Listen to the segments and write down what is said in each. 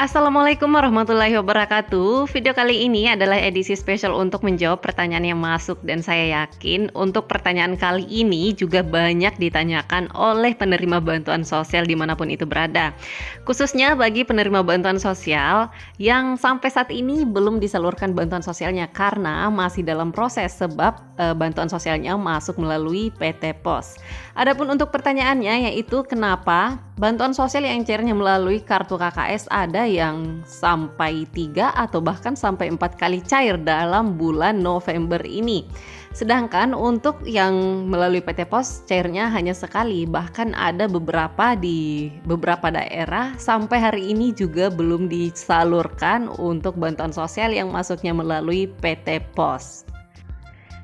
Assalamualaikum warahmatullahi wabarakatuh. Video kali ini adalah edisi spesial untuk menjawab pertanyaan yang masuk, dan saya yakin untuk pertanyaan kali ini juga banyak ditanyakan oleh penerima bantuan sosial dimanapun itu berada, khususnya bagi penerima bantuan sosial yang sampai saat ini belum disalurkan bantuan sosialnya karena masih dalam proses sebab bantuan sosialnya masuk melalui PT Pos. Adapun untuk pertanyaannya yaitu kenapa bantuan sosial yang cairnya melalui kartu KKS ada yang sampai 3 atau bahkan sampai 4 kali cair dalam bulan November ini. Sedangkan untuk yang melalui PT Pos cairnya hanya sekali, bahkan ada beberapa di beberapa daerah sampai hari ini juga belum disalurkan untuk bantuan sosial yang masuknya melalui PT Pos.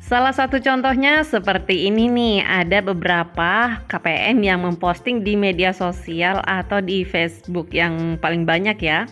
Salah satu contohnya seperti ini nih, ada beberapa KPM yang memposting di media sosial atau di Facebook yang paling banyak ya.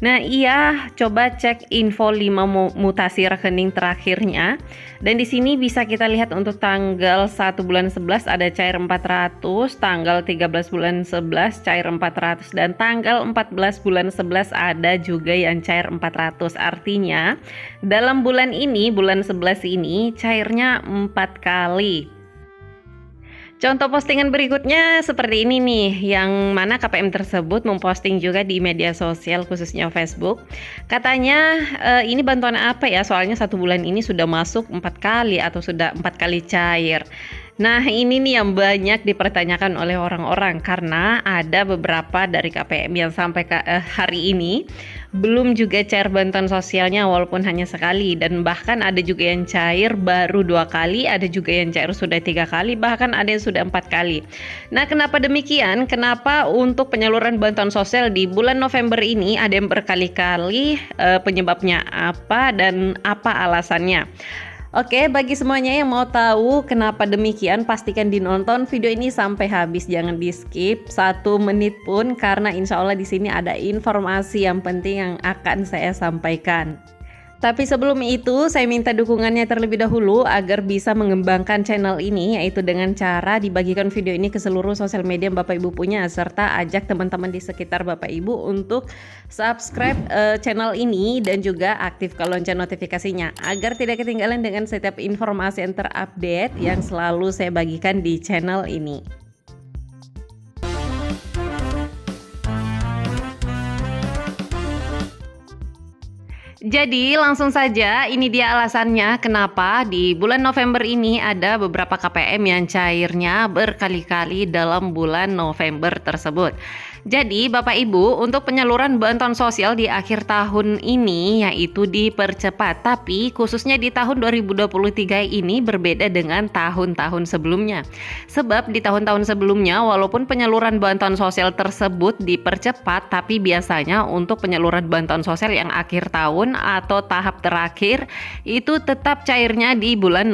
Nah, ia coba cek info 5 mutasi rekening terakhirnya, dan di sini bisa kita lihat untuk tanggal 1 bulan 11 ada cair 400, tanggal 13 bulan 11 cair 400, dan tanggal 14 bulan 11 ada juga yang cair 400. Artinya dalam bulan ini, bulan 11 ini cairnya 4 kali. Contoh postingan berikutnya seperti ini nih, yang mana KPM tersebut memposting juga di media sosial khususnya Facebook. Katanya ini bantuan apa ya, soalnya 1 bulan ini sudah masuk 4 kali atau sudah 4 kali cair. Nah, ini nih yang banyak dipertanyakan oleh orang-orang karena ada beberapa dari KPM yang sampai hari ini belum juga cair bantuan sosialnya walaupun hanya sekali, dan bahkan ada juga yang cair baru 2 kali, ada juga yang cair sudah 3 kali, bahkan ada yang sudah 4 kali. Nah, kenapa demikian? Kenapa untuk penyaluran bantuan sosial di bulan November ini ada yang berkali-kali, penyebabnya apa dan apa alasannya? Oke, bagi semuanya yang mau tahu kenapa demikian, pastikan dinonton video ini sampai habis, jangan di skip 1 menit pun, karena insya Allah di sini ada informasi yang penting yang akan saya sampaikan. Tapi sebelum itu, saya minta dukungannya terlebih dahulu agar bisa mengembangkan channel ini, yaitu dengan cara dibagikan video ini ke seluruh sosial media yang Bapak Ibu punya, serta ajak teman-teman di sekitar Bapak Ibu untuk subscribe channel ini dan juga aktifkan lonceng notifikasinya agar tidak ketinggalan dengan setiap informasi yang terupdate yang selalu saya bagikan di channel ini. Jadi langsung saja, ini dia alasannya kenapa di bulan November ini ada beberapa KPM yang cairnya berkali-kali dalam bulan November tersebut. Jadi Bapak Ibu, untuk penyaluran bantuan sosial di akhir tahun ini yaitu dipercepat, tapi khususnya di tahun 2023 ini berbeda dengan tahun-tahun sebelumnya. Sebab di tahun-tahun sebelumnya walaupun penyaluran bantuan sosial tersebut dipercepat, tapi biasanya untuk penyaluran bantuan sosial yang akhir tahun atau tahap terakhir itu tetap cairnya di bulan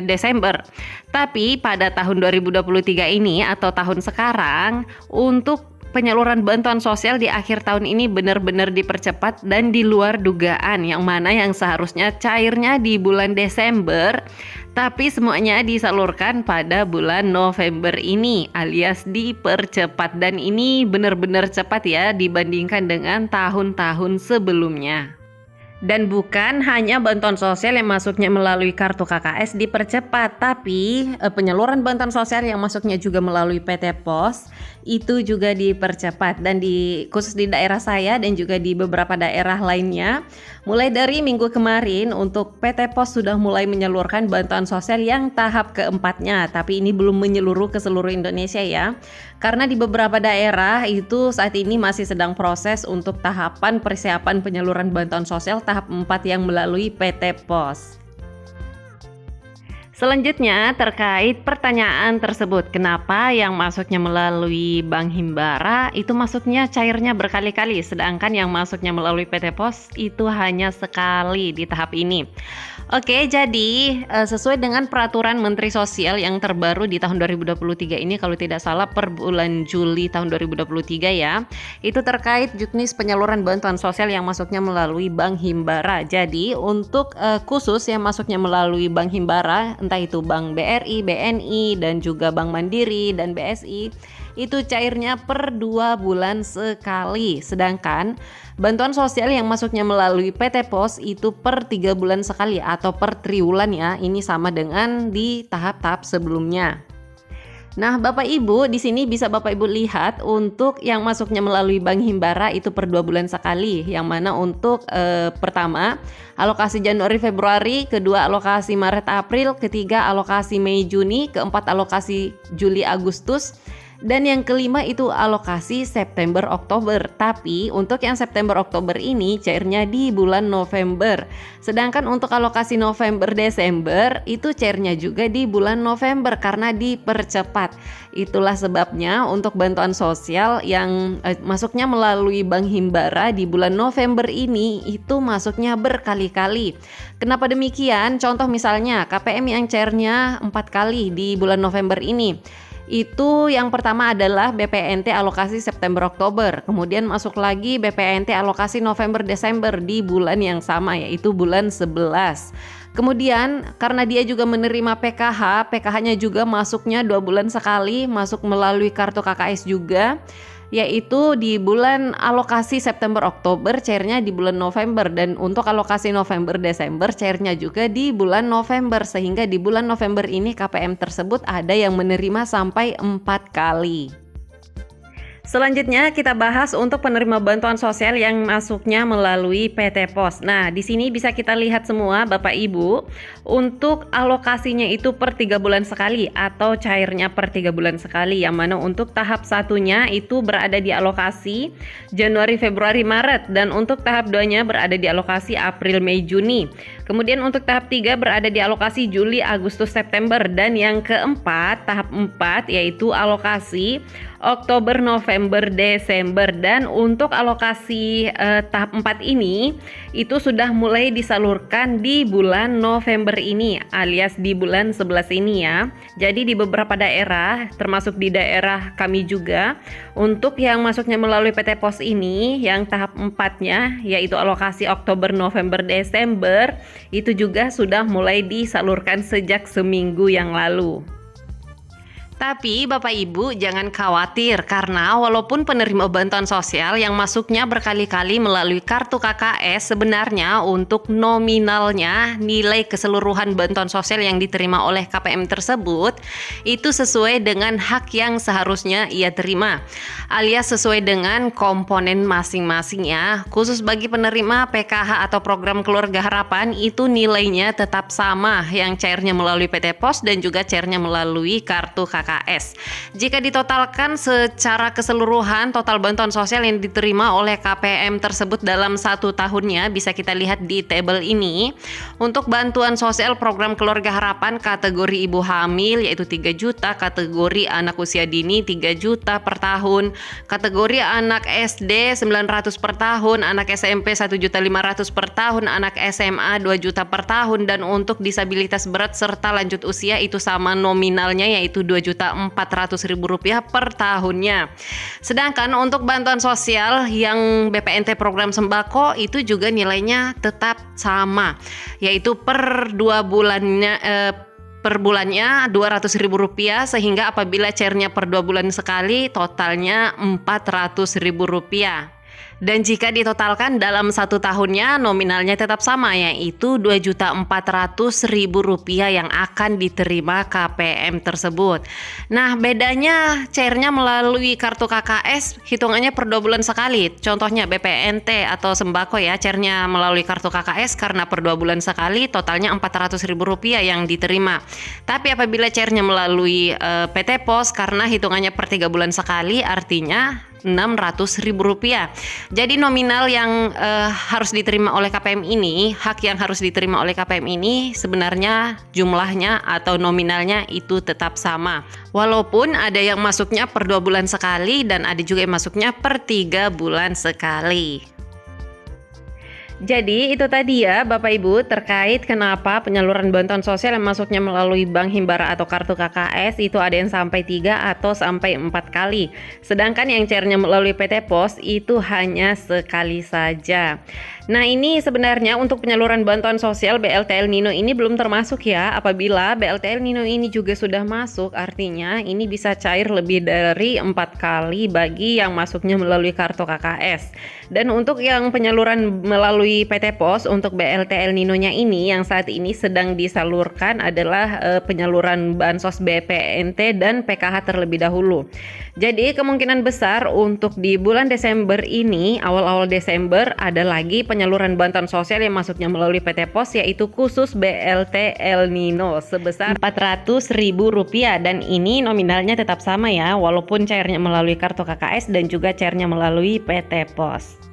Desember. Tapi pada tahun 2023 ini atau tahun sekarang, untuk penyaluran bantuan sosial di akhir tahun ini benar-benar dipercepat dan di luar dugaan, yang mana yang seharusnya cairnya di bulan Desember tapi semuanya disalurkan pada bulan November ini, alias dipercepat, dan ini benar-benar cepat ya dibandingkan dengan tahun-tahun sebelumnya. Dan bukan hanya bantuan sosial yang masuknya melalui kartu KKS dipercepat, tapi penyaluran bantuan sosial yang masuknya juga melalui PT Pos itu juga dipercepat. Dan khusus di daerah saya dan juga di beberapa daerah lainnya, mulai dari minggu kemarin untuk PT Pos sudah mulai menyalurkan bantuan sosial yang tahap keempatnya, tapi ini belum menyeluruh ke seluruh Indonesia ya, karena di beberapa daerah itu saat ini masih sedang proses untuk tahapan persiapan penyaluran bantuan sosial tahap 4 yang melalui PT Pos. Selanjutnya terkait pertanyaan tersebut, kenapa yang masuknya melalui Bank Himbara itu masuknya cairnya berkali-kali, sedangkan yang masuknya melalui PT Pos itu hanya sekali di tahap ini. Oke, jadi sesuai dengan peraturan Menteri Sosial yang terbaru di tahun 2023 ini, kalau tidak salah per bulan Juli tahun 2023 ya, itu terkait jenis penyaluran bantuan sosial yang masuknya melalui Bank Himbara. Jadi untuk khusus yang masuknya melalui Bank Himbara, entah itu Bank BRI, BNI, dan juga Bank Mandiri dan BSI, itu cairnya per 2 bulan sekali. Sedangkan bantuan sosial yang masuknya melalui PT Pos itu per 3 bulan sekali atau per triwulan ya. Ini sama dengan di tahap-tahap sebelumnya. Nah, Bapak Ibu, di sini bisa Bapak Ibu lihat untuk yang masuknya melalui Bank Himbara itu per 2 bulan sekali. Yang mana untuk pertama alokasi Januari Februari, kedua alokasi Maret April, ketiga alokasi Mei Juni, keempat alokasi Juli Agustus, dan yang kelima itu alokasi September Oktober. Tapi untuk yang September Oktober ini cairnya di bulan November. Sedangkan untuk alokasi November Desember itu cairnya juga di bulan November karena dipercepat. Itulah sebabnya untuk bantuan sosial yang masuknya melalui Bank Himbara di bulan November ini itu masuknya berkali-kali. Kenapa demikian? Contoh misalnya KPM yang cairnya 4 kali di bulan November ini. Itu yang pertama adalah BPNT alokasi September Oktober, kemudian masuk lagi BPNT alokasi November Desember di bulan yang sama yaitu bulan 11. Kemudian karena dia juga menerima PKH-nya juga masuknya 2 bulan sekali, masuk melalui kartu KKS juga, yaitu di bulan alokasi September Oktober cairnya di bulan November, dan untuk alokasi November Desember cairnya juga di bulan November, sehingga di bulan November ini KPM tersebut ada yang menerima sampai 4 kali. Selanjutnya kita bahas untuk penerima bantuan sosial yang masuknya melalui PT Pos. Nah, di sini bisa kita lihat semua Bapak Ibu, untuk alokasinya itu per 3 bulan sekali atau cairnya per 3 bulan sekali, yang mana untuk tahap satunya itu berada di alokasi Januari, Februari, Maret, dan untuk tahap 2-nya berada di alokasi April, Mei, Juni. Kemudian untuk tahap 3 berada di alokasi Juli, Agustus, September, dan yang keempat, tahap 4 yaitu alokasi Oktober, November, Desember. Dan untuk alokasi tahap 4 ini itu sudah mulai disalurkan di bulan November ini alias di bulan 11 ini ya. Jadi di beberapa daerah termasuk di daerah kami juga, untuk yang masuknya melalui PT Pos ini yang tahap 4-nya yaitu alokasi Oktober, November, Desember itu juga sudah mulai disalurkan sejak seminggu yang lalu. Tapi Bapak Ibu jangan khawatir, karena walaupun penerima bantuan sosial yang masuknya berkali-kali melalui kartu KKS, sebenarnya untuk nominalnya nilai keseluruhan bantuan sosial yang diterima oleh KPM tersebut itu sesuai dengan hak yang seharusnya ia terima, alias sesuai dengan komponen masing-masing ya. Khusus bagi penerima PKH atau program keluarga harapan itu nilainya tetap sama, yang cairnya melalui PT Pos dan juga cairnya melalui kartu KKS. Jika ditotalkan secara keseluruhan, total bantuan sosial yang diterima oleh KPM tersebut dalam 1 tahunnya bisa kita lihat di tabel ini. Untuk bantuan sosial program keluarga harapan kategori ibu hamil yaitu 3 juta, kategori anak usia dini 3 juta per tahun, kategori anak SD 900 per tahun, anak SMP 1.500.000 per tahun, anak SMA 2 juta per tahun, dan untuk disabilitas berat serta lanjut usia itu sama nominalnya yaitu 2.400.000 rupiah per tahunnya. Sedangkan untuk bantuan sosial yang BPNT program sembako itu juga nilainya tetap sama, yaitu per 2 bulannya per bulannya Rp200.000, sehingga apabila cairnya per 2 bulan sekali totalnya Rp400.000. Dan jika ditotalkan dalam 1 tahunnya nominalnya tetap sama, yaitu Rp2.400.000 yang akan diterima KPM tersebut. Nah, bedanya cairnya melalui kartu KKS hitungannya per 2 bulan sekali. Contohnya BPNT atau sembako ya, cairnya melalui kartu KKS karena per 2 bulan sekali totalnya Rp400.000 yang diterima. Tapi apabila cairnya melalui PT Pos karena hitungannya per 3 bulan sekali, artinya Rp600.000. Jadi nominal yang harus diterima oleh KPM ini, hak yang harus diterima oleh KPM ini sebenarnya jumlahnya atau nominalnya itu tetap sama. Walaupun ada yang masuknya per 2 bulan sekali dan ada juga yang masuknya per 3 bulan sekali. Jadi itu tadi ya Bapak Ibu terkait kenapa penyaluran bantuan sosial yang masuknya melalui Bank Himbara atau kartu KKS itu ada yang sampai 3 atau sampai 4 kali. Sedangkan yang cairnya melalui PT Pos itu hanya sekali saja. Nah, ini sebenarnya untuk penyaluran bantuan sosial BLT El Nino ini belum termasuk ya. Apabila BLT El Nino ini juga sudah masuk, artinya ini bisa cair lebih dari 4 kali bagi yang masuknya melalui kartu KKS. Dan untuk yang penyaluran melalui PT Pos untuk BLT El Nino-nya ini yang saat ini sedang disalurkan adalah penyaluran Bansos BPNT dan PKH terlebih dahulu. Jadi kemungkinan besar untuk di bulan Desember ini, awal-awal Desember ada lagi penyaluran bantuan sosial yang masuknya melalui PT Pos, yaitu khusus BLT El Nino sebesar Rp400.000 dan ini nominalnya tetap sama ya, walaupun cairnya melalui kartu KKS dan juga cairnya melalui PT Pos.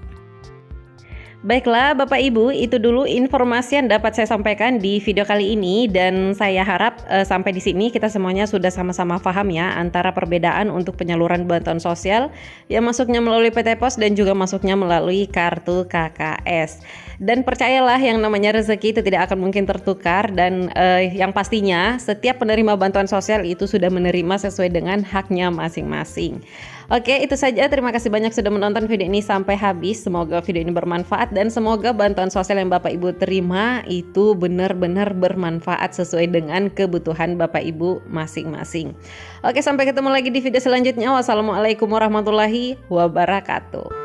Baiklah Bapak Ibu, itu dulu informasi yang dapat saya sampaikan di video kali ini dan saya harap sampai di sini kita semuanya sudah sama-sama paham ya antara perbedaan untuk penyaluran bantuan sosial yang masuknya melalui PT Pos dan juga masuknya melalui kartu KKS. Dan percayalah yang namanya rezeki itu tidak akan mungkin tertukar dan yang pastinya setiap penerima bantuan sosial itu sudah menerima sesuai dengan haknya masing-masing. Oke, itu saja. Terima kasih banyak sudah menonton video ini sampai habis. Semoga video ini bermanfaat dan semoga bantuan sosial yang Bapak Ibu terima itu benar-benar bermanfaat sesuai dengan kebutuhan Bapak Ibu masing-masing. Oke, sampai ketemu lagi di video selanjutnya. Wassalamualaikum warahmatullahi wabarakatuh.